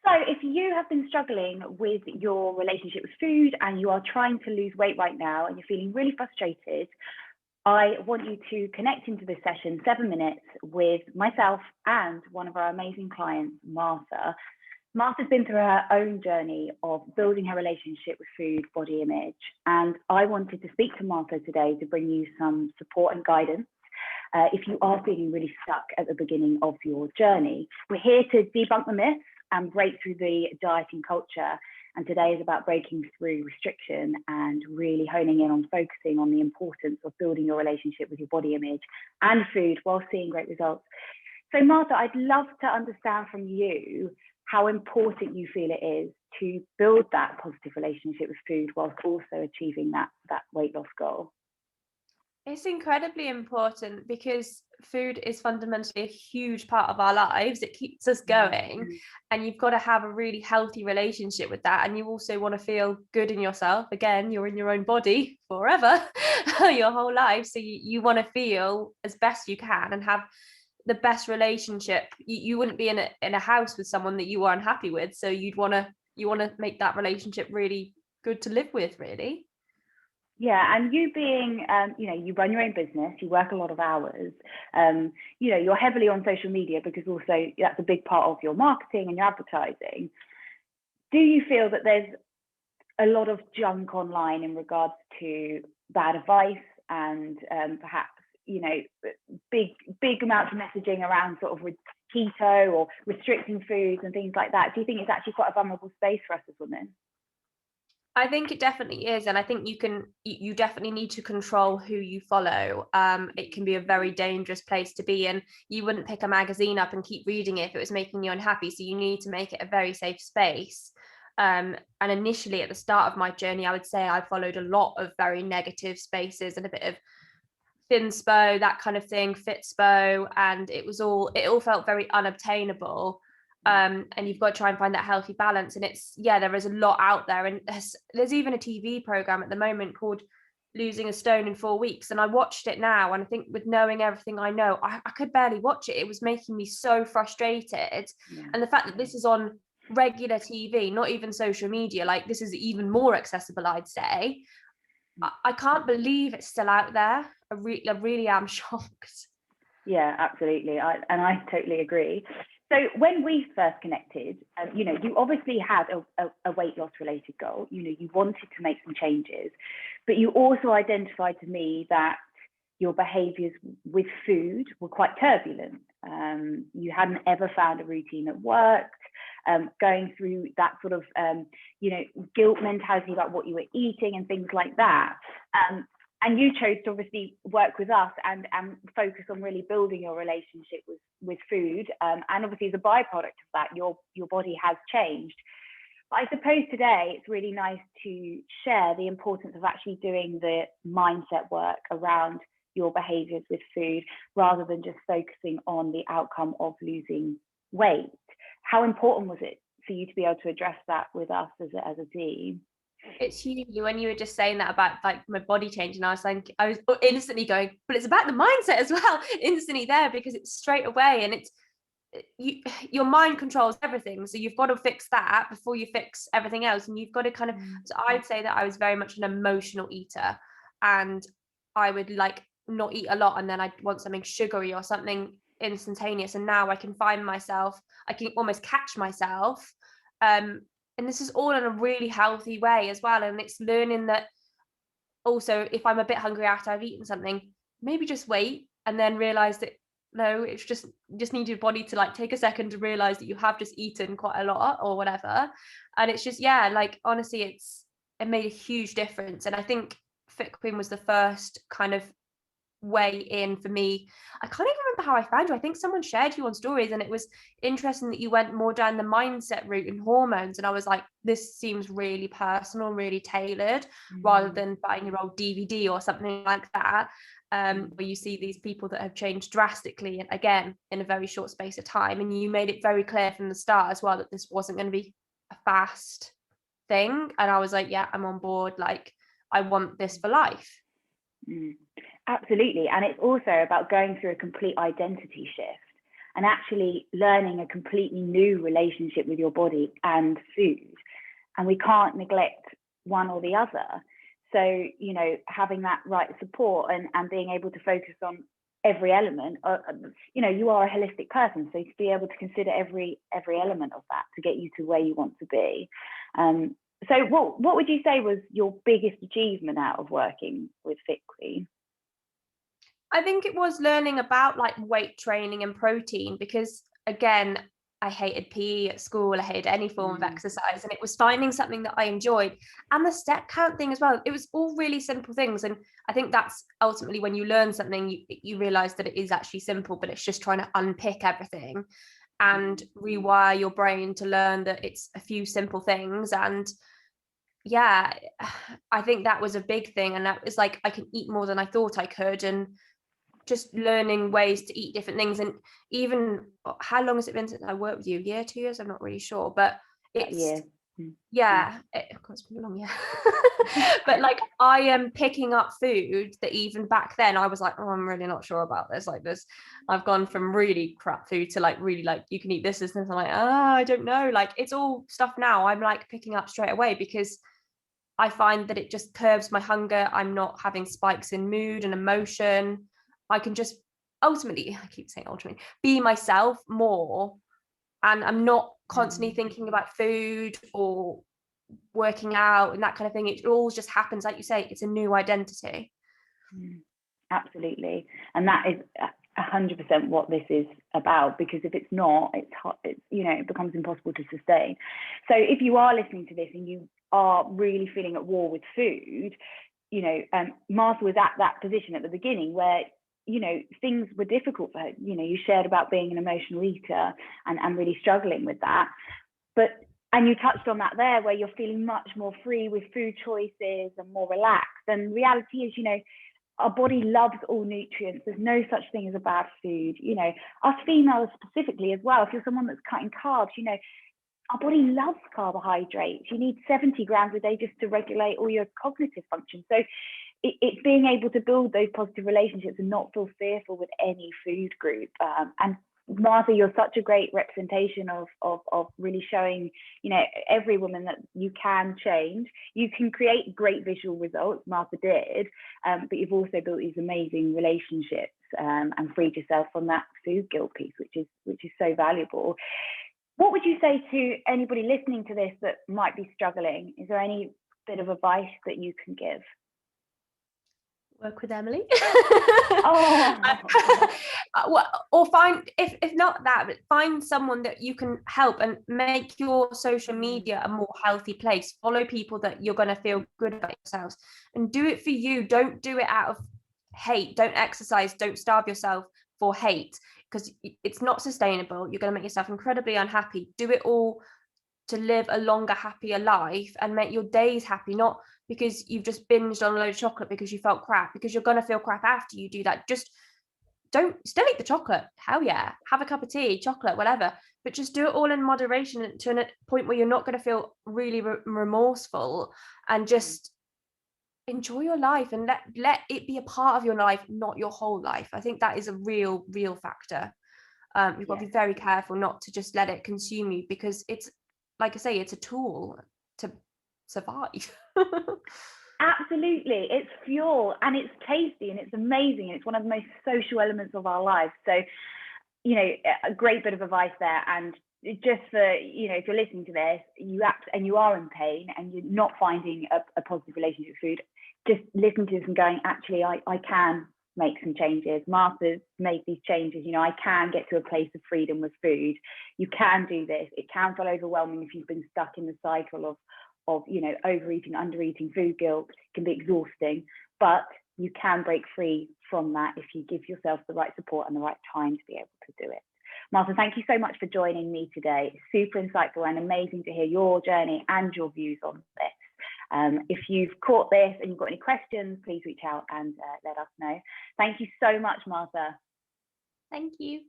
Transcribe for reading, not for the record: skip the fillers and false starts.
So if you have been struggling with your relationship with food and you are trying to lose weight right now and you're feeling really frustrated, I want you to connect into this session, 7 minutes, with myself and one of our amazing clients, Martha. Martha's been through her own journey of building her relationship with food, body image, and I wanted to speak to Martha today to bring you some support and guidance if you are feeling really stuck at the beginning of your journey. We're here to debunk the myths and break through the dieting culture. And today is about breaking through restriction and really honing in on focusing on the importance of building your relationship with your body image and food while seeing great results. So Martha, I'd love to understand from you how important you feel it is to build that positive relationship with food whilst also achieving that weight loss goal. It's incredibly important because food is fundamentally a huge part of our lives. It keeps us going, and you've got to have a really healthy relationship with that. And you also want to feel good in yourself. Again, you're in your own body forever, your whole life. So you want to feel as best you can and have the best relationship. You wouldn't be in a house with someone that you are unhappy with. So you want to make that relationship really good to live with, really. Yeah, and you being, you run your own business, you work a lot of hours, you're heavily on social media because also that's a big part of your marketing and your advertising. Do you feel that there's a lot of junk online in regards to bad advice and perhaps, big amounts of messaging around sort of with keto or restricting foods and things like that? Do you think it's actually quite a vulnerable space for us as women? I think it definitely is, and I think you definitely need to control who you follow. It can be a very dangerous place to be, and you wouldn't pick a magazine up and keep reading it if it was making you unhappy. So you need to make it a very safe space. And initially, at the start of my journey, I would say I followed a lot of very negative spaces and a bit of Finspo, that kind of thing, Fitspo, and it all felt very unobtainable. And you've got to try and find that healthy balance. And there is a lot out there, and there's even a TV program at the moment called Losing a Stone in 4 Weeks, and I watched it now, and I think with knowing everything I know, I could barely watch it. It was making me so frustrated. And the fact that this is on regular TV, not even social media, like this is even more accessible, I'd say. I can't believe it's still out there. I really am shocked. Yeah, absolutely. I totally agree. So when we first connected, you obviously had a weight loss related goal. You wanted to make some changes, but you also identified to me that your behaviors with food were quite turbulent. You hadn't ever found a routine that worked. Going through that sort of, guilt mentality about what you were eating and things like that. And you chose to obviously work with us and focus on really building your relationship with food. And obviously as a byproduct of that, your body has changed. But I suppose today it's really nice to share the importance of actually doing the mindset work around your behaviors with food rather than just focusing on the outcome of losing weight. How important was it for you to be able to address that with us as a team? It's huge. When you were just saying that about like my body change, and I was instantly going, but it's about the mindset as well, instantly there, because it's straight away, and it's your mind controls everything, so you've got to fix that before you fix everything else. And you've got to kind of, so I'd say that I was very much an emotional eater, and I would like not eat a lot, and then I'd want something sugary or something instantaneous. And now I can find myself, I can almost catch myself, and this is all in a really healthy way as well. And it's learning that also, if I'm a bit hungry after I've eaten something, maybe just wait and then realize that no, it's just need your body to like take a second to realize that you have just eaten quite a lot or whatever. And it's just, like, honestly, it made a huge difference. And I think Fit Queen was the first kind of way in for me. I can't even remember how I found you. I think someone shared you on stories, and it was interesting that you went more down the mindset route and hormones. And I was like, this seems really personal, really tailored, rather than buying your old DVD or something like that, where you see these people that have changed drastically, and again, in a very short space of time. And you made it very clear from the start as well that this wasn't going to be a fast thing. And I was like, yeah, I'm on board. Like, I want this for life. Absolutely. And it's also about going through a complete identity shift. and actually learning a completely new relationship with your body and food. And we can't neglect one or the other. So, you know, having that right support and being able to focus on every element, you know, you are a holistic person, so to be able to consider every element of that to get you to where you want to be. So what would you say was your biggest achievement out of working with Fit Queen? I think it was learning about like weight training and protein, because again, I hated PE at school. I hated any form of exercise, and it was finding something that I enjoyed. And the step count thing as well. It was all really simple things. And I think that's ultimately when you learn something, you realize that it is actually simple, but it's just trying to unpick everything and rewire your brain to learn that it's a few simple things. And yeah, I think that was a big thing. And that was like, I can eat more than I thought I could. And just learning ways to eat different things. And even, how long has it been since I worked with you? 1 year, 2 years? I'm not really sure, but it's, yeah, of course, it's been a long year. But like, I am picking up food that even back then I was like, oh, I'm really not sure about this. Like this, I've gone from really crap food to like really like, you can eat this and I'm like, I don't know. Like, it's all stuff now I'm like picking up straight away, because I find that it just curbs my hunger. I'm not having spikes in mood and emotion. I can just ultimately, I keep saying ultimately, be myself more. And I'm not constantly thinking about food or working out and that kind of thing. It all just happens. Like you say, it's a new identity. Absolutely. And that is 100% what this is about, because if it's not, it's you know, it becomes impossible to sustain. So if you are listening to this and you are really feeling at war with food, you know, Martha was at that position at the beginning where, you know, things were difficult for her. You know, you shared about being an emotional eater and really struggling with that. And you touched on that there, where you're feeling much more free with food choices and more relaxed. And reality is, you know, our body loves all nutrients. There's no such thing as a bad food. You know, us females specifically as well, if you're someone that's cutting carbs, you know, our body loves carbohydrates. You need 70 grams a day just to regulate all your cognitive function. So it's being able to build those positive relationships and not feel fearful with any food group. And Martha, you're such a great representation of really showing, you know, every woman that you can change. You can create great visual results, Martha did, but you've also built these amazing relationships and freed yourself from that food guilt piece, which is so valuable. What would you say to anybody listening to this that might be struggling? Is there any bit of advice that you can give? Work with Emily. Oh. Or find, if not that, but find someone that you can help and make your social media a more healthy place. Follow people that you're going to feel good about yourselves, and do it for you. Don't do it out of hate. Don't exercise, don't starve yourself for hate, because it's not sustainable. You're going to make yourself incredibly unhappy. Do it all to live a longer, happier life and make your days happy, not because you've just binged on a load of chocolate because you felt crap, because you're going to feel crap after you do that. Just still eat the chocolate. Hell yeah. Have a cup of tea, chocolate, whatever, but just do it all in moderation to a point where you're not going to feel really remorseful, and just enjoy your life and let it be a part of your life, not your whole life. I think that is a real factor. You've got to be very careful not to just let it consume you, because it's, like I say, it's a tool to survive. Absolutely. It's fuel, and it's tasty, and it's amazing, and it's one of the most social elements of our lives. So, you know, a great bit of advice there. And just for, you know, if you're listening to this, and you are in pain and you're not finding a positive relationship with food, just listen to this and going, actually, I can make some changes. Martha's made these changes. You know, I can get to a place of freedom with food. You can do this. It can feel overwhelming if you've been stuck in the cycle of you know, overeating, undereating. Food guilt can be exhausting, but you can break free from that if you give yourself the right support and the right time to be able to do it. Martha, thank you so much for joining me today. Super insightful and amazing to hear your journey and your views on this. If you've caught this and you've got any questions, please reach out and let us know. Thank you so much, Martha. Thank you.